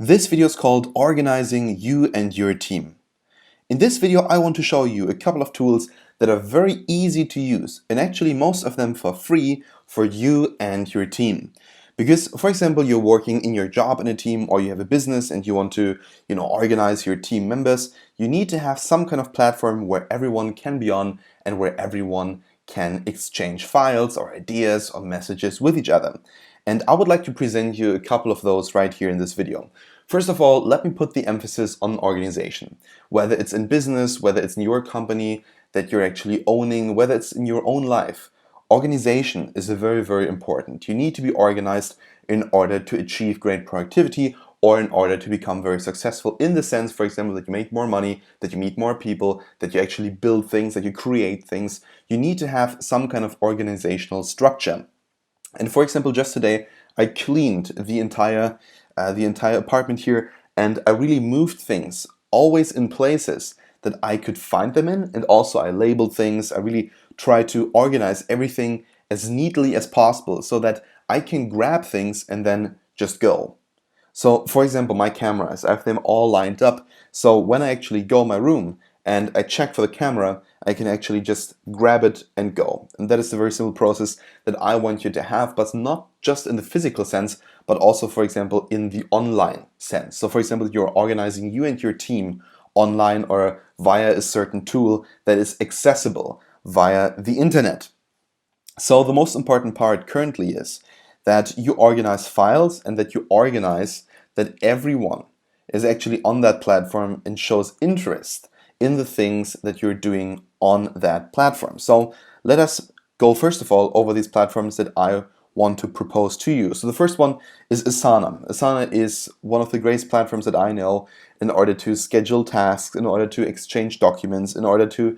This video is called Organizing You and Your Team. In this video, I want to show you a couple of tools that are very easy to use, and actually most of them for free for you and your team. Because, for example, you're working in your job in a team, or you have a business and you want to, organize your team members, you need to have some kind of platform where everyone can be on and where everyone can exchange files or ideas or messages with each other. And I would like to present you a couple of those right here in this video. First of all, let me put the emphasis on organization. Whether it's in business, whether it's in your company that you're actually owning, whether it's in your own life, organization is very, very important. You need to be organized in order to achieve great productivity or in order to become very successful in the sense, for example, that you make more money, that you meet more people, that you actually build things, that you create things. You need to have some kind of organizational structure. And for example, just today, I cleaned the entire apartment here, and I really moved things always in places that I could find them in, and also I labeled things. I really try to organize everything as neatly as possible so that I can grab things and then just go. So, for example, my cameras, I have them all lined up. So when I actually go in my room and I check for the camera, I can actually just grab it and go. And that is a very simple process that I want you to have, but not just in the physical sense, but also, for example, in the online sense. So, for example, you're organizing you and your team online or via a certain tool that is accessible via the internet. So the most important part currently is that you organize files and that you organize that everyone is actually on that platform and shows interest in the things that you're doing on that platform. So let us go first of all over these platforms that I want to propose to you. So the first one is Asana. Asana is one of the greatest platforms that I know in order to schedule tasks, in order to exchange documents, in order to,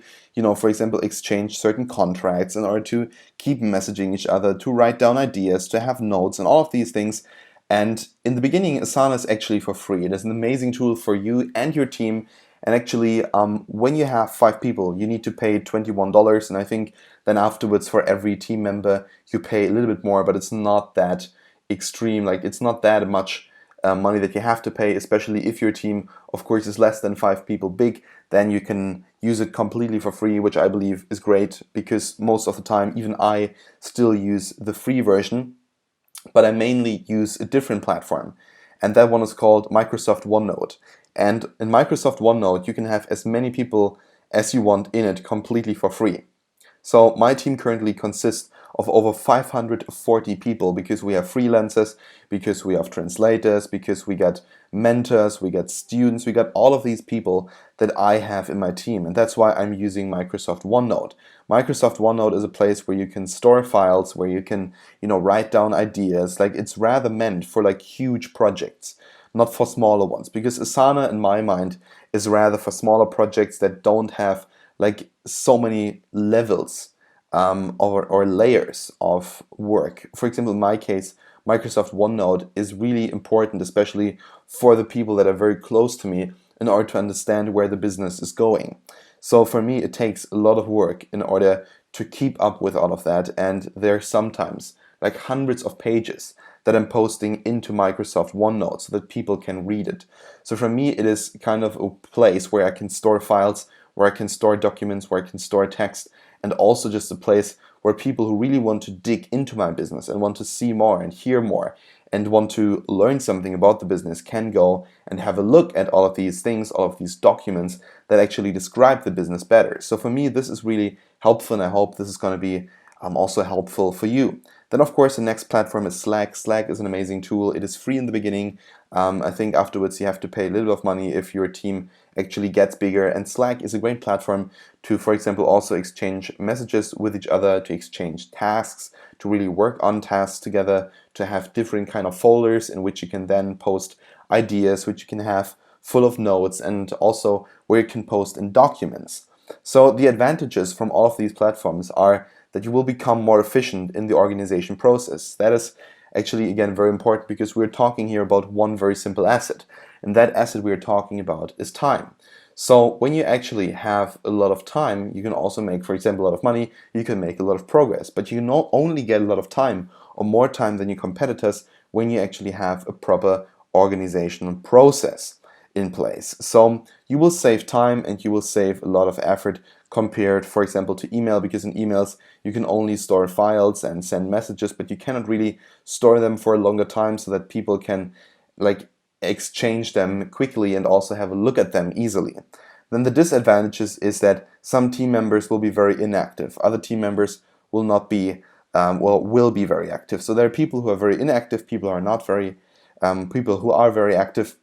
for example, exchange certain contracts, in order to keep messaging each other, to write down ideas, to have notes, and all of these things. And in the beginning, Asana is actually for free. It is an amazing tool for you and your team. And actually, when you have 5 people, you need to pay $21. And I think then afterwards, for every team member, you pay a little bit more, but it's not that extreme. Like, it's not that much money that you have to pay, especially if your team, of course, is less than 5 people big. Then you can use it completely for free, which I believe is great because most of the time, even I still use the free version, but I mainly use a different platform. And that one is called Microsoft OneNote. And in Microsoft OneNote, you can have as many people as you want in it completely for free. So my team currently consists of over 540 people because we have freelancers, because we have translators, because we got mentors, we got students, we got all of these people that I have in my team. And that's why I'm using Microsoft OneNote. Microsoft OneNote is a place where you can store files, where you can, write down ideas. Like, it's rather meant for like huge projects, not for smaller ones, because Asana, in my mind, is rather for smaller projects that don't have like so many levels or layers of work. For example, in my case, Microsoft OneNote is really important, especially for the people that are very close to me, in order to understand where the business is going. So for me, it takes a lot of work in order to keep up with all of that, and there's sometimes like hundreds of pages that I'm posting into Microsoft OneNote so that people can read it. So for me, it is kind of a place where I can store files, where I can store documents, where I can store text, and also just a place where people who really want to dig into my business and want to see more and hear more and want to learn something about the business can go and have a look at all of these things, all of these documents that actually describe the business better. So for me, this is really helpful, and I hope this is going to be also helpful for you. Then, of course, the next platform is Slack. Slack is an amazing tool. It is free in the beginning. I think afterwards you have to pay a little bit of money if your team actually gets bigger. And Slack is a great platform to, for example, also exchange messages with each other, to exchange tasks, to really work on tasks together, to have different kind of folders in which you can then post ideas, which you can have full of notes, and also where you can post in documents. So the advantages from all of these platforms are that you will become more efficient in the organization process. That is actually, again, very important because we're talking here about one very simple asset. And that asset we're talking about is time. So when you actually have a lot of time, you can also make, for example, a lot of money, you can make a lot of progress. But you not only get a lot of time or more time than your competitors when you actually have a proper organizational process in place. So you will save time and you will save a lot of effort compared, for example, to email, because in emails you can only store files and send messages, but you cannot really store them for a longer time so that people can like exchange them quickly and also have a look at them easily. Then the disadvantages is that some team members will be very inactive. Other team members will not be, will be very active. So there are people who are very inactive, people who are not very, people who are very active.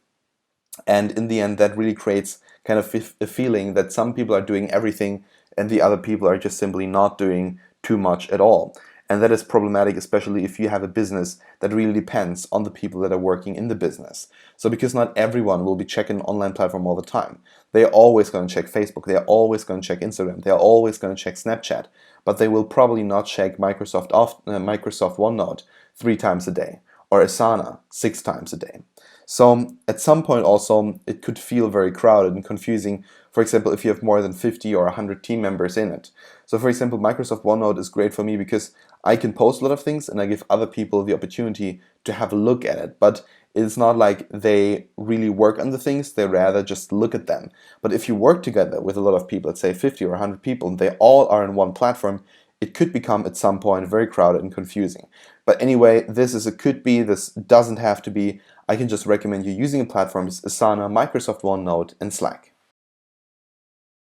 And in the end, that really creates kind of a feeling that some people are doing everything and the other people are just simply not doing too much at all. And that is problematic, especially if you have a business that really depends on the people that are working in the business. So because not everyone will be checking an online platform all the time. They're always going to check Facebook, they're always going to check Instagram, they're always going to check Snapchat, but they will probably not check Microsoft OneNote 3 times a day or Asana 6 times a day. So at some point also it could feel very crowded and confusing, for example, if you have more than 50 or 100 team members in it. So for example, Microsoft OneNote is great for me because I can post a lot of things and I give other people the opportunity to have a look at it. But it's not like they really work on the things, they rather just look at them. But if you work together with a lot of people, let's say 50 or 100 people, and they all are in one platform, it could become at some point very crowded and confusing. But anyway, this is a could be, this doesn't have to be. I can just recommend you using a platforms Asana, Microsoft OneNote, and Slack.